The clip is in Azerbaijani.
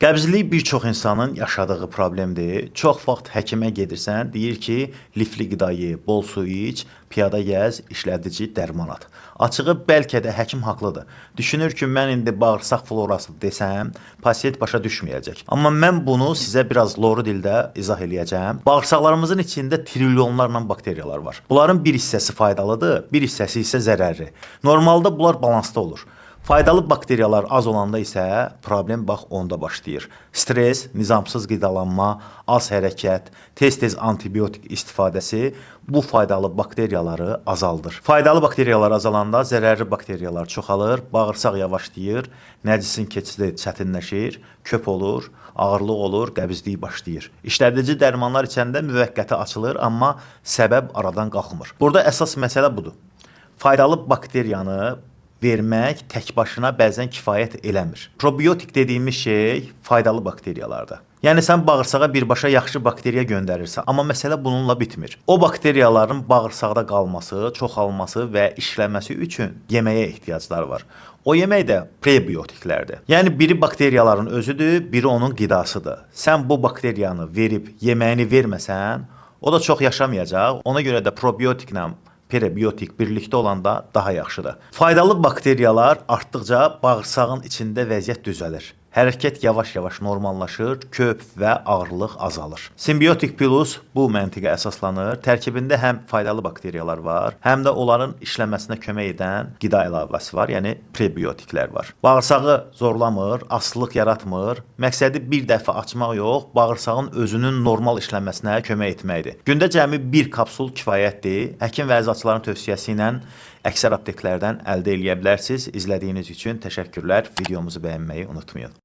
Qəbzlik bir çox insanın yaşadığı problemdir. Çox vaxt həkimə gedirsən, deyir ki, lifli qida ye, bol su iç, piyada gəz, işlədici dərman at. Açığı bəlkə də həkim haqlıdır. Düşünür ki, mən indi bağırsaq florası desəm, pasiyent başa düşməyəcək. Amma mən bunu sizə biraz loru dildə izah eləyəcəm. Bağırsaqlarımızın içində trilyonlarla bakteriyalar var. Bunların bir hissəsi faydalıdır, bir hissəsi isə zərərli. Normalda bunlar balansda olur. Faydalı bakteriyalar az olanda isə problem bax onda başlayır. Stres, nizamsız qidalanma, az hərəkət, tez-tez antibiotik istifadəsi bu faydalı bakteriyaları azaldır. Faydalı bakteriyalar azalanda zərərli bakteriyalar çoxalır, bağırsaq yavaşlayır, nəcisin keçidi çətinləşir, köp olur, ağırlıq olur, qəbizlik başlayır. İşlədici dərmanlar içəndə müvəqqəti açılır, amma səbəb aradan qalxmır. Burada əsas məsələ budur. Faydalı bakteriyanı vermək tək başına bəzən kifayət eləmir. Probiotik dediyimiz şey faydalı bakteriyalardır. Yəni sən bağırsağa birbaşa yaxşı bakteriya göndərirsən, amma məsələ bununla bitmir. O bakteriyaların bağırsaqda qalması, çoxalması və işləməsi üçün yeməyə ehtiyacları var. O yemək də prebiotiklərdir. Yəni biri bakteriyaların özüdür, biri onun qidasıdır. Sən bu bakteriyanı verib yeməyini verməsən, o da çox yaşamayacaq. Ona görə də probiotiklə prebiotik birlikdə olanda daha yaxşıdır. Faydalı bakteriyalar artdıqca bağırsağın içində vəziyyət düzəlir. Hərəkət yavaş-yavaş normallaşır, köp və ağırlıq azalır. Simbiotik Plus bu məntiqə əsaslanır. Tərkibində həm faydalı bakteriyalar var, həm də onların işləməsinə kömək edən qida əlavəsi var, yəni prebiotiklər var. Bağırsağı zorlamır, asılılıq yaratmır. Məqsədi bir dəfə açmaq yox, bağırsağın özünün normal işləməsinə kömək etməkdir. Gündə cəmi bir kapsul kifayətdir. Həkim və əczaçıların tövsiyəsi ilə əksər apteklərdən əldə edə bilərsiniz. İzlədiyiniz üçün təşəkkürlər. Videomuzu bəyənməyi unutmayın.